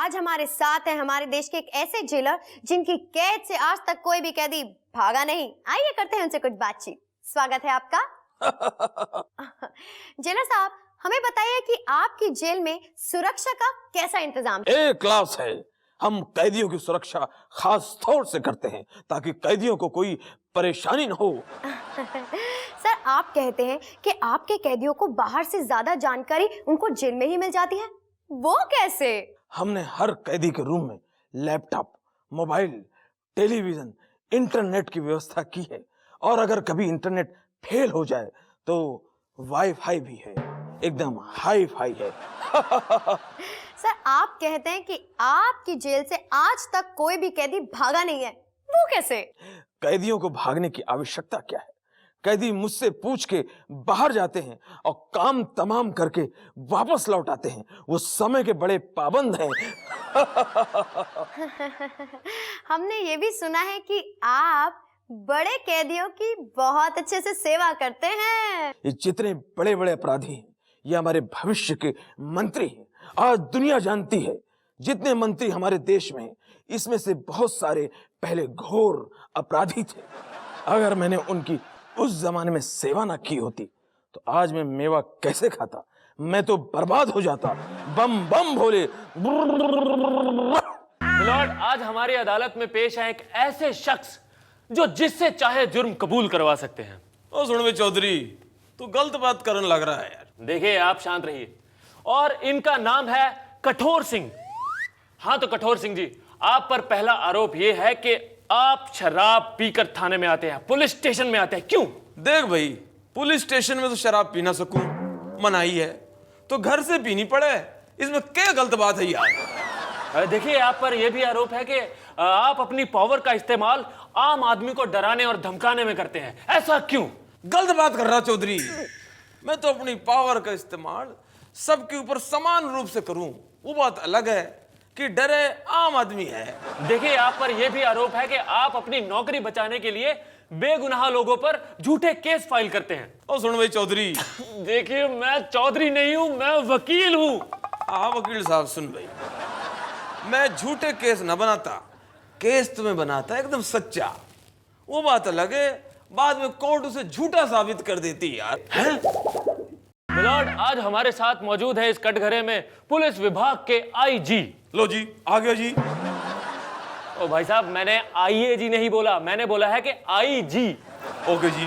आज हमारे साथ है हमारे देश के एक ऐसे जेलर जिनकी कैद से आज तक कोई भी कैदी भागा नहीं। आइए करते हैं उनसे कुछ बातचीत। स्वागत है आपका। जेलर साहब, हमें बताइए कि आपकी जेल में सुरक्षा का कैसा इंतजाम है? ए क्लास है। हम कैदियों की सुरक्षा खास तौर से करते हैं ताकि कैदियों को कोई परेशानी न हो। सर, आप कहते हैं कि आपके कैदियों को बाहर से ज्यादा जानकारी उनको जेल में ही मिल जाती है, वो कैसे? हमने हर कैदी के रूम में लैपटॉप, मोबाइल, टेलीविजन, इंटरनेट की व्यवस्था की है और अगर कभी इंटरनेट फेल हो जाए तो वाईफाई भी है, एकदम हाई फाई है। सर, आप कहते हैं कि आपकी जेल से आज तक कोई भी कैदी भागा नहीं है, वो कैसे? कैदियों को भागने की आवश्यकता क्या है? कैदी मुझसे पूछ के बाहर जाते हैं और काम तमाम करके वापस लौट आते हैं। वो समय के बड़े पाबंद हैं। हमने ये भी सुना है कि आप बड़े कैदियों की बहुत अच्छे से सेवा करते हैं। ये जितने बड़े बड़े अपराधी हैं, ये हमारे भविष्य के मंत्री हैं। आज दुनिया जानती है जितने मंत्री हमारे देश में हैं, इसमें से बहुत सारे पहले घोर अपराधी थे। अगर मैंने उनकी उस जमाने में सेवा ना की होती तो आज मैं मेवा कैसे खाता? मैं तो बर्बाद हो जाता। बम बम भोले। मिलॉर्ड, आज हमारी अदालत में पेश है एक ऐसे शख्स जो जिससे चाहे जुर्म कबूल करवा सकते हैं। ओ सुन बे चौधरी, तू गलत बात करने लग रहा है यार। देखिए, आप शांत रहिए। और इनका नाम है कठोर सिंह। हाँ तो कठोर सिंह जी, आप पर पहला आरोप यह है कि आप शराब पीकर थाने में आते हैं, पुलिस स्टेशन में आते हैं। क्यों? देख भाई, पुलिस स्टेशन में तो शराब पी ना सकूं, मनाही है, तो घर से पीनी पड़े, इसमें क्या गलत बात है यार? देखिए, आप पर यह भी आरोप है कि आप अपनी पावर का इस्तेमाल आम आदमी को डराने और धमकाने में करते हैं। ऐसा क्यों? गलत बात कर रहा चौधरी। मैं तो अपनी पावर का इस्तेमाल सबके ऊपर समान रूप से करूं, वो बात अलग है कि डरे आम आदमी है। देखिए, आप पर यह भी आरोप है कि आप अपनी नौकरी बचाने के लिए बेगुनाह लोगों पर झूठे केस फाइल करते हैं। और सुन भाई चौधरी। देखिए, मैं चौधरी नहीं हूं, मैं वकील हूं। हाँ वकील साहब, सुन भाई, मैं झूठे केस न बनाता, केस तुम्हें बनाता एकदम सच्चा। वो बात अलग है, बाद में कोर्ट उसे झूठा साबित कर देती यार। मिलॉर्ड, आज हमारे साथ मौजूद है इस कटघरे में पुलिस विभाग के आईजी। लो जी, आ गया जी। ओ भाई साहब, मैंने आईएजी नहीं बोला, मैंने बोला है कि आईजी। ओके जी।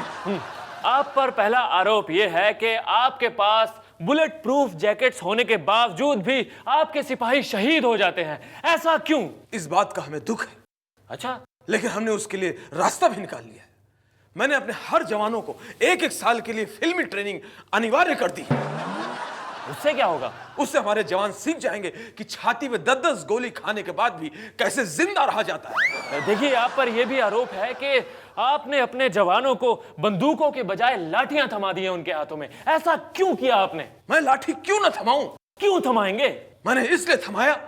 आप पर पहला आरोप यह है कि आपके पास बुलेट प्रूफ जैकेट्स होने के बावजूद भी आपके सिपाही शहीद हो जाते हैं। ऐसा क्यों? इस बात का हमें दुख है, अच्छा, लेकिन हमने उसके लिए रास्ता भी निकाल लिया है। मैंने अपने हर जवानों को एक एक साल के लिए फिल्मी ट्रेनिंग अनिवार्य कर दी है। उससे क्या होगा? उससे हमारे जवान सीख जाएंगे कि छाती में 10-10 गोली खाने के बाद भी कैसे जिंदा रहा जाता है। देखिए, आप पर यह भी आरोप है कि आपने अपने जवानों को बंदूकों के बजाय लाठियां थमा दी हैं उनके हाथों में। ऐसा क्यों किया आपने? मैं लाठी क्यों ना थमाऊं? क्यों थमाएंगे? मैंने इसलिए थमाया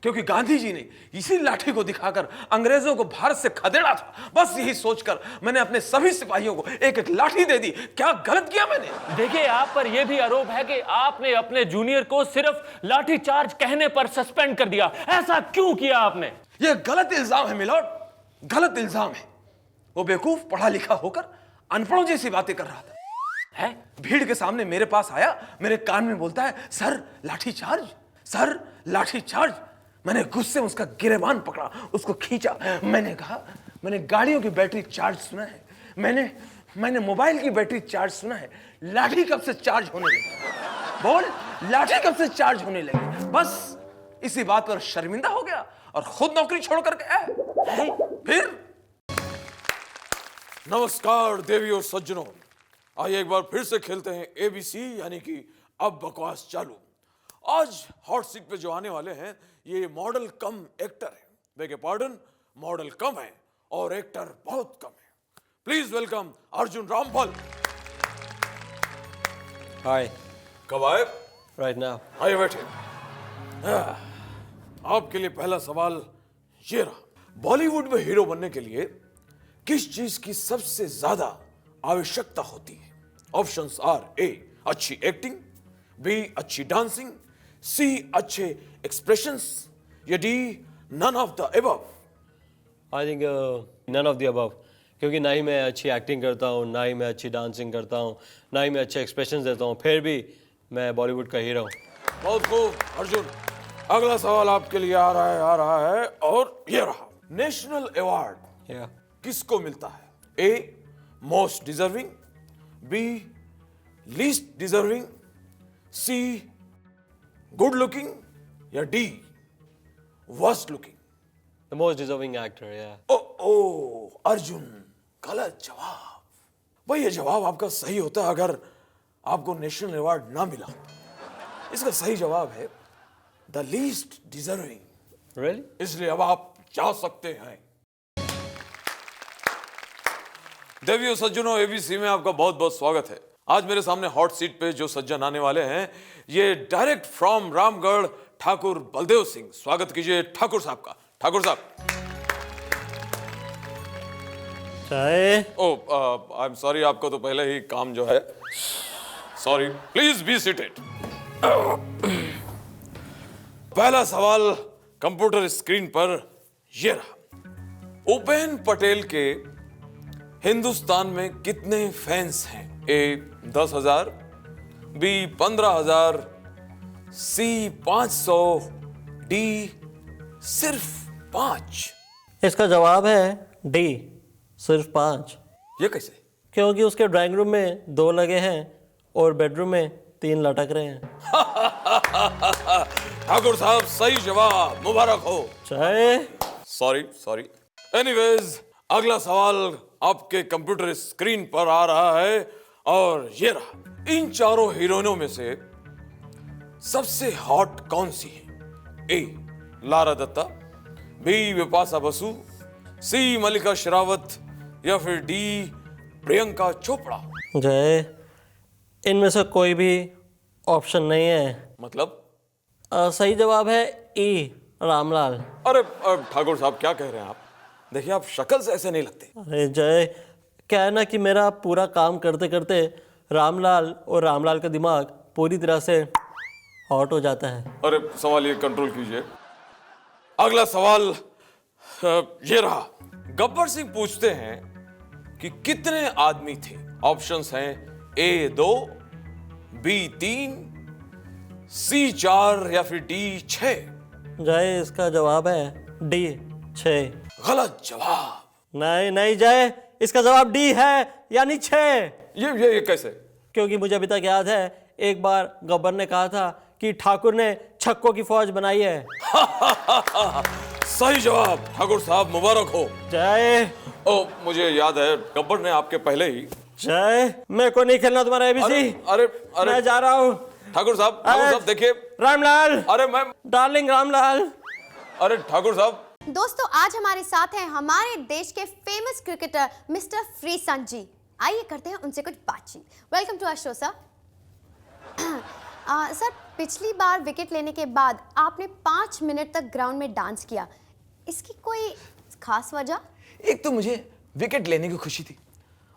क्योंकि गांधी जी ने इसी लाठी को दिखाकर अंग्रेजों को भारत से खदेड़ा था। बस यही सोचकर मैंने अपने सभी सिपाहियों को एक एक लाठी दे दी। क्या गलत किया मैंने? देखिए, आप पर यह भी आरोप है कि आपने अपने जूनियर को सिर्फ लाठी चार्ज कहने पर सस्पेंड कर दिया। ऐसा क्यों किया आपने? यह गलत इल्जाम है मिलॉर्ड, गलत इल्जाम है। वो बेवकूफ पढ़ा लिखा होकर अनपढ़ों जैसी बातें कर रहा था। भीड़ के सामने मेरे पास आया, मेरे कान में बोलता है, सर लाठी चार्ज, सर लाठी चार्ज। मैंने गुस्से में उसका गिरेबान पकड़ा, उसको खींचा। मैंने कहा, मैंने गाड़ियों की बैटरी चार्ज सुना है, मैंने मोबाइल की बैटरी चार्ज सुना है, लाठी कब से चार्ज होने लगी? बोल, लाठी कब से चार्ज होने लगी? बस इसी बात पर शर्मिंदा हो गया और खुद नौकरी छोड़ कर गया। फिर नमस्कार देवी और सज्जनों, आइए एक बार फिर से खेलते हैं एबीसी, यानी कि अब बकवास चालू। आज हॉट सीट पे जो आने वाले हैं ये मॉडल कम एक्टर है। बेगे पार्डन, मॉडल कम है और एक्टर बहुत कम है। Please welcome Arjun Rampal. Hi, कब आए? right now. आइए बैठे। आपके लिए पहला सवाल ये रहा, बॉलीवुड में हीरो बनने के लिए किस चीज की सबसे ज्यादा आवश्यकता होती है? ऑप्शंस आर: ए अच्छी एक्टिंग, बी अच्छी डांसिंग, सी अच्छे एक्सप्रेशंस, या D none of the above? I think none of the above, क्योंकि ना ही मैं अच्छी एक्टिंग करता हूँ, ना ही मैं अच्छी डांसिंग करता हूँ, ना ही मैं अच्छे एक्सप्रेशंस देता हूँ, फिर भी मैं बॉलीवुड का हीरो हूँ। बहुत खूब अर्जुन। अगला सवाल आपके लिए आ रहा है और ये रहा। नेशनल अवार्ड या किसको मिलता है? A most deserving, B least deserving, C good looking या D worst looking? The most deserving actor. या ओ अर्जुन, गलत जवाब। भाई ये जवाब आपका सही होता अगर आपको नेशनल अवार्ड ना मिला। इसका सही जवाब है द लीस्ट डिजर्विंग। रियली? इसलिए अब आप जा सकते हैं। देवियों सज्जनों, एबीसी में आपका बहुत बहुत स्वागत है। आज मेरे सामने हॉट सीट पे जो सज्जन आने वाले हैं, ये डायरेक्ट फ्रॉम रामगढ़ ठाकुर बलदेव सिंह। स्वागत कीजिए ठाकुर साहब का। ठाकुर साहब। चाय? ओ आई एम सॉरी, आपको तो पहले ही काम जो है। Sorry, please be seated. पहला सवाल कंप्यूटर स्क्रीन पर ये रहा। उपेन पटेल के हिंदुस्तान में कितने फैंस हैं? ए 10,000, बी 15,000, सी 500, डी सिर्फ 5? इसका जवाब है डी, सिर्फ 5। ये कैसे? क्योंकि उसके ड्राइंग रूम में 2 लगे हैं और बेडरूम में 3 लटक रहे हैं। ठाकुर साहब सही जवाब, मुबारक हो। चाय? सॉरी। एनीवेज, अगला सवाल आपके कंप्यूटर स्क्रीन पर आ रहा है और ये रहा। इन चारों हीरोइनों में से सबसे हॉट कौन सी है? ए लारा दत्ता, बी विपाशा बसु, सी मल्लिका शेरावत या फिर डी प्रियंका चोपड़ा? जय, इनमें से कोई भी ऑप्शन नहीं है। मतलब? सही जवाब है ई रामलाल। अरे ठाकुर साहब क्या कह रहे हैं आप? देखिए आप शक्ल से ऐसे नहीं लगते। अरे जय, क्या है ना कि मेरा पूरा काम करते करते रामलाल और रामलाल का दिमाग पूरी तरह से हॉट हो जाता है। अरे सवाल ये कंट्रोल कीजिए। अगला सवाल ये रहा। गब्बर सिंह पूछते हैं कि कितने आदमी थे? ऑप्शंस हैं ए 2, बी 3, सी 4 या फिर डी 6? जय, इसका जवाब है डी 6। गलत जवाब। नहीं जय, इसका जवाब डी है, यानी 6। ये कैसे? क्योंकि मुझे अभी तक याद है, एक बार गब्बर ने कहा था कि ठाकुर ने छक्कों की फौज बनाई है। सही जवाब ठाकुर साहब, मुबारक हो। जय। ओ मुझे याद है, गब्बर ने आपके पहले ही। जय, मेरे को नहीं खेलना तुम्हारा एबीसी। अरे मैं जा रहा हूँ। ठाकुर साहब देखिए। रामलाल। अरे मैं डार्लिंग रामलाल। अरे ठाकुर साहब। दोस्तों, आज हमारे साथ हैं हमारे देश के famous cricketer mister Freeson ji. आइए करते हैं उनसे कुछ बातचीत। Welcome to our show sir. Sir, पिछली बार विकेट लेने के बाद आपने 5 मिनट तक ग्राउंड में डांस किया, इसकी कोई खास वजह? एक तो मुझे विकेट लेने की खुशी थी,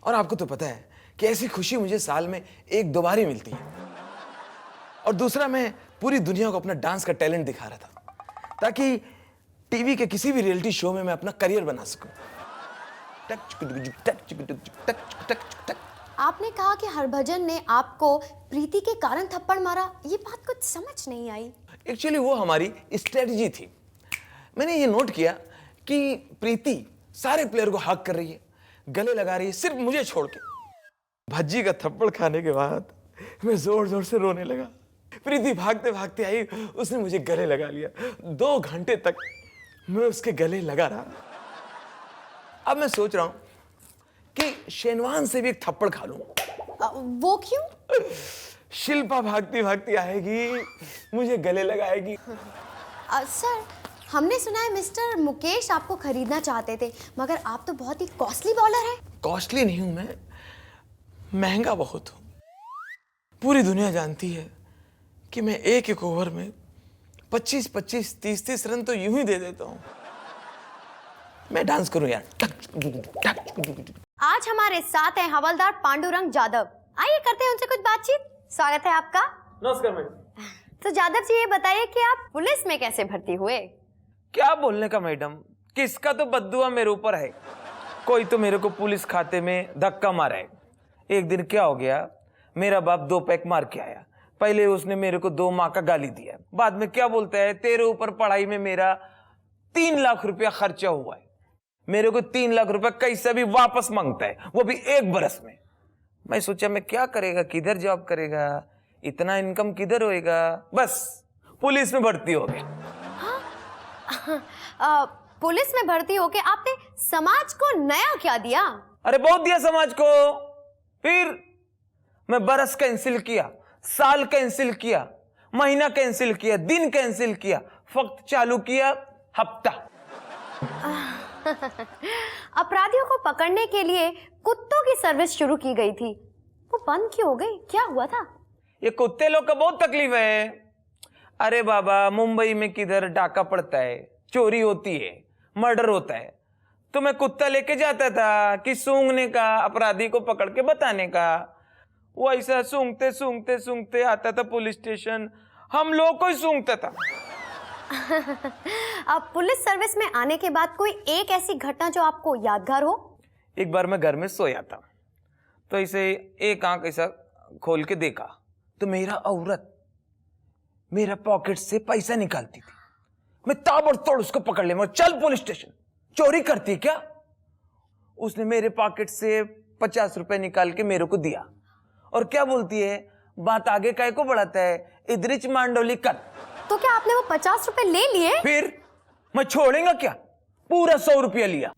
और आपको तो पता है कि ऐसी खुशी मुझे साल में 1-2 बार ही मिलती है। और दूसरा, मैं पूरी दुनिया को अपना डांस का टैलेंट दिखा रहा था, ताकि टीवी के किसी भी रियलिटी शो में मैं अपना करियर बना सकूं। आपने कहा कि हरभजन ने आपको प्रीति के कारण थप्पड़ मारा, ये बात कुछ समझ नहीं आई। एक्चुअली वो हमारी स्ट्रेटजी थी। मैंने ये नोट किया कि प्रीति सारे प्लेयर को हक कर रही है, गले लगा रही है, सिर्फ मुझे छोड़ के। भज्जी का थप्पड़ खाने के बाद मैं जोर जोर से रोने लगा। प्रीति भागते भागते आई, उसने मुझे गले लगा लिया। 2 घंटे तक मैं उसके गले लगा रहा। अब मैं सोच रहा हूं कि शेनवान से भी एक थप्पड़ खा लूं। वो क्यों? शिल्पा भागती भागती आएगी, मुझे गले लगाएगी। सर, हमने सुना है मिस्टर मुकेश आपको खरीदना चाहते थे, मगर आप तो बहुत ही कॉस्टली बॉलर हैं। कॉस्टली नहीं हूं मैं, महंगा बहुत हूं। पूरी दुनिया जानती है कि मैं एक ओवर में 25-25, 30-30 रन तो यूं ही दे देता हूं। मैं डांस करूं यार। आज हमारे साथ हैं हवलदार पांडुरंग जादव। आइए करते हैं उनसे कुछ बातचीत। स्वागत है आपका। नमस्कार मैडम। तो जादव जी, ये बताइए कि आप पुलिस में कैसे भर्ती हुए? क्या बोलने का मैडम, किसका तो बद्दुआ मेरे ऊपर है। कोई तो मेरे को पुलिस खाते में धक्का मारा है। एक दिन क्या हो गया, मेरा बाप 2 पैक मार के आया। पहले उसने मेरे को 2 माह का गाली दिया, बाद में क्या बोलता है, तेरे ऊपर पढ़ाई में मेरा 3 लाख रुपया खर्चा हुआ है। मेरे को 3 लाख रुपया कैसे भी वापस मांगता है, वो भी 1 बरस में। मैं सोचा मैं क्या करेगा, किधर जॉब करेगा, इतना इनकम किधर होएगा, बस पुलिस में भर्ती हो गया। पुलिस में भर्ती होके आपने समाज को नया क्या दिया? अरे बहुत दिया समाज को। फिर मैं बरस कैंसिल किया, साल कैंसिल किया, महीना कैंसिल किया, दिन कैंसिल किया, वक्त चालू किया हफ्ता। अपराधियों को पकड़ने के लिए कुत्तों की सर्विस शुरू की गई थी, वो बंद क्यों हो गई, क्या हुआ था? ये कुत्ते लोग का बहुत तकलीफ है। अरे बाबा, मुंबई में किधर डाका पड़ता है, चोरी होती है, मर्डर होता है, तो मैं कुत्ता लेके जाता था कि सूंघने का, अपराधी को पकड़ के बताने का। वो ऐसा सूंघते सूंघते सूंघते आता था पुलिस स्टेशन, हम लोग को ही सूंघता था। अब पुलिस सर्विस में आने के बाद कोई एक ऐसी घटना जो आपको यादगार हो? एक बार मैं घर में सोया था, तो ऐसे एक आंख ऐसा खोल के देखा, तो मेरा औरत मेरा पॉकेट से पैसा निकालती थी। मैं ताबड़तोड़ उसको पकड़ लिया, मैं चल पुलिस स्टेशन, चोरी करती है क्या? उसने मेरे पॉकेट से 50 रुपए निकाल के मेरे को दिया और क्या बोलती है, बात आगे काय को बढ़ाता है, इधरिच मांडोली कर। तो क्या आपने वो 50 रुपए ले लिए? फिर मैं छोड़ेगा क्या, पूरा 100 रुपया लिया।